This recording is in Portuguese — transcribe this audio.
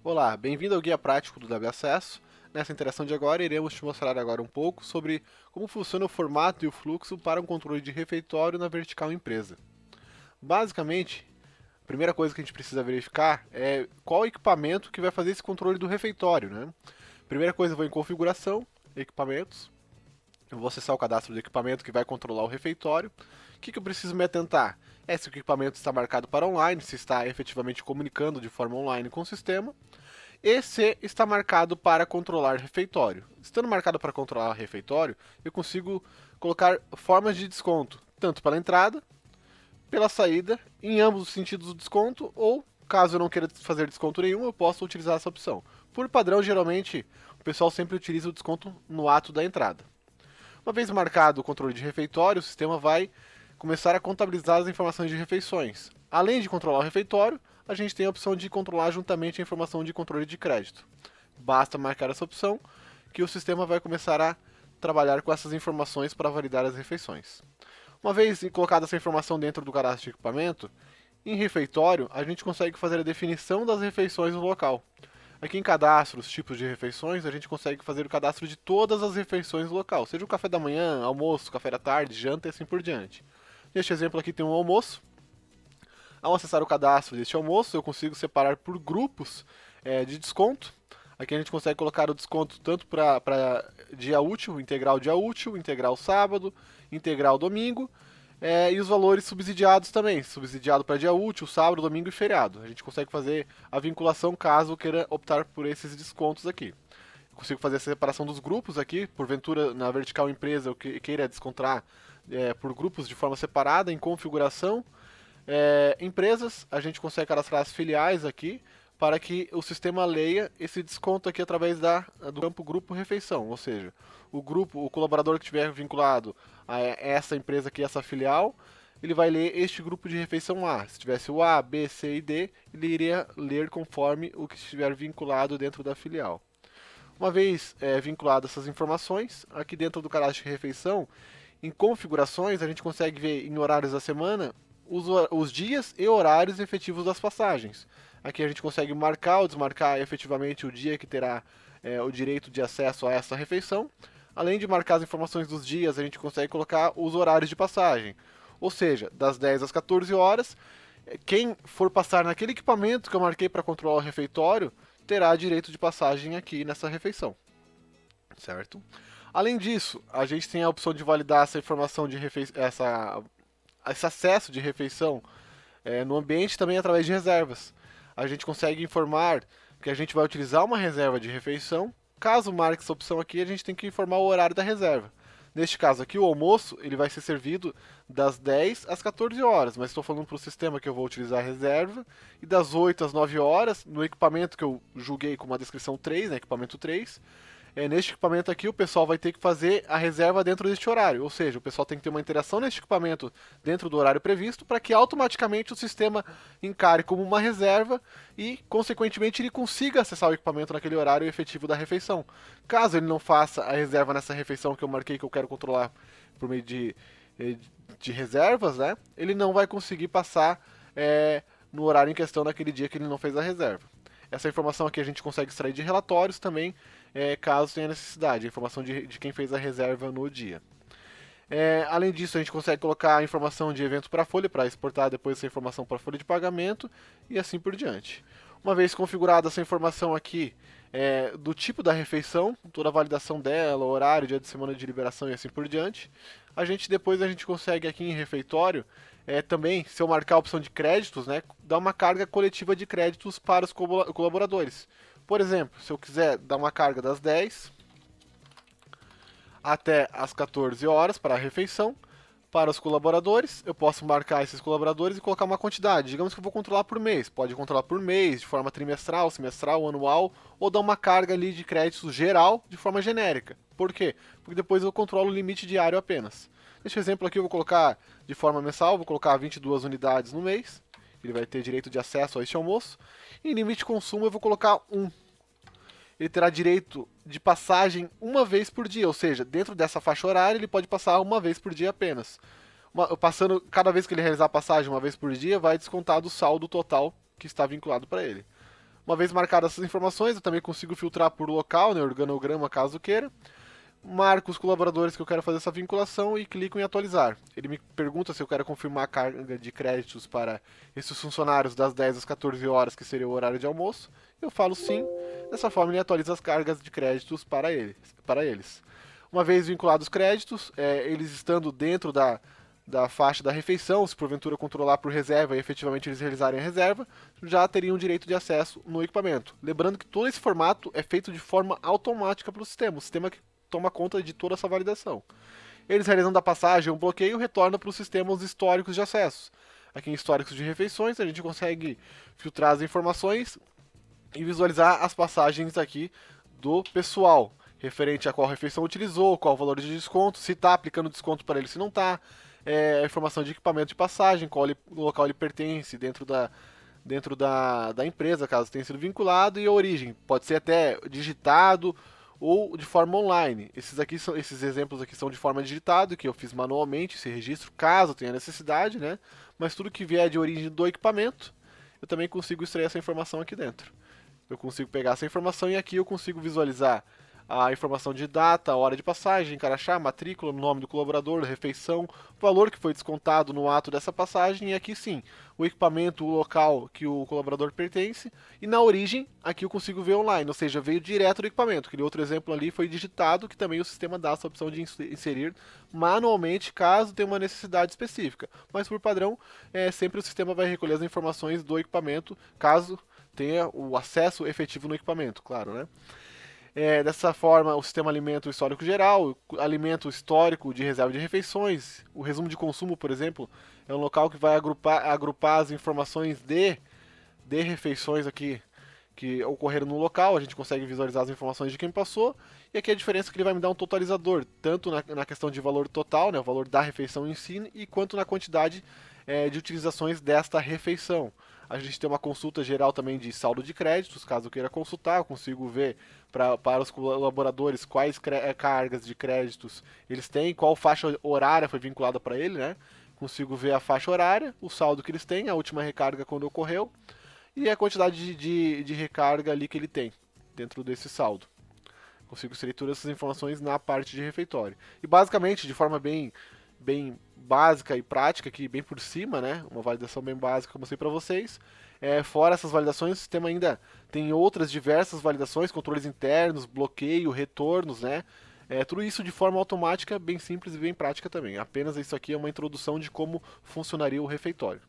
Olá, bem-vindo ao Guia Prático do WAcesso. Nessa interação de agora, iremos te mostrar agora um pouco sobre como funciona o formato e o fluxo para um controle de refeitório na vertical empresa. Basicamente, a primeira coisa que a gente precisa verificar é qual equipamento que vai fazer esse controle do refeitório, né? Primeira coisa, eu vou em configuração, equipamentos, eu vou acessar o cadastro do equipamento que vai controlar o refeitório. O que eu preciso me atentar? É se o equipamento está marcado para online, se está efetivamente comunicando de forma online com o sistema. E C está marcado para controlar refeitório. Estando marcado para controlar refeitório, eu consigo colocar formas de desconto, tanto pela entrada, pela saída, em ambos os sentidos do desconto, ou caso eu não queira fazer desconto nenhum, eu posso utilizar essa opção. Por padrão, geralmente, o pessoal sempre utiliza o desconto no ato da entrada. Uma vez marcado o controle de refeitório, o sistema vai começar a contabilizar as informações de refeições. Além de controlar o refeitório, a gente tem a opção de controlar juntamente a informação de controle de crédito. Basta marcar essa opção que o sistema vai começar a trabalhar com essas informações para validar as refeições. Uma vez colocada essa informação dentro do cadastro de equipamento, em refeitório a gente consegue fazer a definição das refeições no local. Aqui em cadastro, os tipos de refeições, a gente consegue fazer o cadastro de todas as refeições do local, seja o café da manhã, almoço, café da tarde, janta e assim por diante. Neste exemplo aqui tem um almoço. Ao acessar o cadastro deste almoço, eu consigo separar por grupos de desconto. Aqui a gente consegue colocar o desconto tanto para dia útil, integral sábado, integral domingo, e os valores subsidiados também, subsidiado para dia útil, sábado, domingo e feriado. A gente consegue fazer a vinculação caso queira optar por esses descontos aqui. Eu consigo fazer a separação dos grupos aqui, porventura na vertical empresa eu queira descontar por grupos de forma separada, em configuração. Empresas, a gente consegue cadastrar as filiais aqui para que o sistema leia esse desconto aqui através do campo grupo refeição, ou seja, o colaborador que estiver vinculado a essa empresa aqui, essa filial, ele vai ler este grupo de refeição A. Se tivesse o A, B, C e D, ele iria ler conforme o que estiver vinculado dentro da filial. Uma vez vinculadas essas informações, aqui dentro do cadastro de refeição, em configurações, a gente consegue ver em horários da semana os dias e horários efetivos das passagens. Aqui a gente consegue marcar ou desmarcar efetivamente o dia que terá o direito de acesso a essa refeição. Além de marcar as informações dos dias, a gente consegue colocar os horários de passagem. Ou seja, das 10 às 14 horas, quem for passar naquele equipamento que eu marquei para controlar o refeitório, terá direito de passagem aqui nessa refeição. Certo? Além disso, a gente tem a opção de validar essa informação de esse acesso de refeição no ambiente também através de reservas. A gente consegue informar que a gente vai utilizar uma reserva de refeição. Caso marque essa opção aqui, a gente tem que informar o horário da reserva. Neste caso aqui, o almoço ele vai ser servido das 10 às 14 horas, mas estou falando para o sistema que eu vou utilizar a reserva, e das 8 às 9 horas, no equipamento que eu julguei com uma descrição 3, né, equipamento 3, neste equipamento aqui o pessoal vai ter que fazer a reserva dentro deste horário, ou seja, o pessoal tem que ter uma interação neste equipamento dentro do horário previsto para que automaticamente o sistema encare como uma reserva e, consequentemente, ele consiga acessar o equipamento naquele horário efetivo da refeição. Caso ele não faça a reserva nessa refeição que eu marquei que eu quero controlar por meio de reservas, né, ele não vai conseguir passar no horário em questão naquele dia que ele não fez a reserva. Essa informação aqui a gente consegue extrair de relatórios também, caso tenha necessidade, a informação de quem fez a reserva no dia. Além disso, a gente consegue colocar a informação de evento para a folha, para exportar depois essa informação para a folha de pagamento e assim por diante. Uma vez configurada essa informação aqui do tipo da refeição, toda a validação dela, horário, dia de semana de liberação e assim por diante, depois a gente consegue aqui em refeitório também, se eu marcar a opção de créditos, né, dar uma carga coletiva de créditos para os colaboradores. Por exemplo, se eu quiser dar uma carga das 10 até as 14 horas para a refeição, para os colaboradores, eu posso marcar esses colaboradores e colocar uma quantidade. Digamos que eu vou controlar por mês. Pode controlar por mês, de forma trimestral, semestral, anual, ou dar uma carga ali de créditos geral de forma genérica. Por quê? Porque depois eu controlo o limite diário apenas. Neste exemplo aqui eu vou colocar de forma mensal, vou colocar 22 unidades no mês. Ele vai ter direito de acesso a este almoço. E limite de consumo eu vou colocar 1. Ele terá direito de passagem uma vez por dia, ou seja, dentro dessa faixa horária ele pode passar uma vez por dia apenas. Passando cada vez que ele realizar a passagem uma vez por dia, vai descontar do saldo total que está vinculado para ele. Uma vez marcadas essas informações, eu também consigo filtrar por local, né, organograma caso queira. Marco os colaboradores que eu quero fazer essa vinculação e clico em atualizar. Ele me pergunta se eu quero confirmar a carga de créditos para esses funcionários das 10 às 14 horas, que seria o horário de almoço. Eu falo sim. Dessa forma, ele atualiza as cargas de créditos para eles. Uma vez vinculados os créditos, eles estando dentro da faixa da refeição, se porventura controlar por reserva e efetivamente eles realizarem a reserva, já teriam direito de acesso no equipamento. Lembrando que todo esse formato é feito de forma automática pelo sistema. O sistema que toma conta de toda essa validação. Eles realizando a passagem, um bloqueio, retorna para o sistema os históricos de acesso. Aqui em históricos de refeições, a gente consegue filtrar as informações e visualizar as passagens aqui do pessoal, referente a qual refeição utilizou, qual o valor de desconto, se está aplicando desconto para ele, se não está, a informação de equipamento de passagem, qual local ele pertence dentro da empresa, caso tenha sido vinculado, e a origem. Pode ser até digitado ou de forma online. Esses exemplos aqui são de forma digitado, que eu fiz manualmente esse registro, caso tenha necessidade, né? Mas tudo que vier de origem do equipamento, eu também consigo extrair essa informação aqui dentro. Eu consigo pegar essa informação e aqui eu consigo visualizar a informação de data, hora de passagem, crachá, matrícula, nome do colaborador, refeição, valor que foi descontado no ato dessa passagem, e aqui sim, o equipamento, o local que o colaborador pertence, e na origem, aqui eu consigo ver online, ou seja, veio direto do equipamento. Aquele outro exemplo ali foi digitado, que também o sistema dá essa opção de inserir manualmente, caso tenha uma necessidade específica. Mas por padrão, sempre o sistema vai recolher as informações do equipamento, caso tenha o acesso efetivo no equipamento, claro, né? Dessa forma, o sistema alimenta o histórico geral, alimenta o histórico de reserva de refeições, o resumo de consumo, por exemplo, é um local que vai agrupar as informações de refeições aqui que ocorreram no local, a gente consegue visualizar as informações de quem passou, e aqui a diferença é que ele vai me dar um totalizador, tanto na questão de valor total, né, o valor da refeição em si, e quanto na quantidade de utilizações desta refeição. A gente tem uma consulta geral também de saldo de créditos, caso eu queira consultar, eu consigo ver para os colaboradores quais cargas de créditos eles têm, qual faixa horária foi vinculada para ele, né? Consigo ver a faixa horária, o saldo que eles têm, a última recarga quando ocorreu, e a quantidade de recarga ali que ele tem dentro desse saldo. Consigo inserir todas essas informações na parte de refeitório. E basicamente, de forma bem básica e prática, aqui bem por cima, né? Uma validação bem básica que eu mostrei para vocês. Fora essas validações, o sistema ainda tem outras diversas validações, controles internos, bloqueio, retornos, né? Tudo isso de forma automática, bem simples e bem prática também. Apenas isso aqui é uma introdução de como funcionaria o refeitório.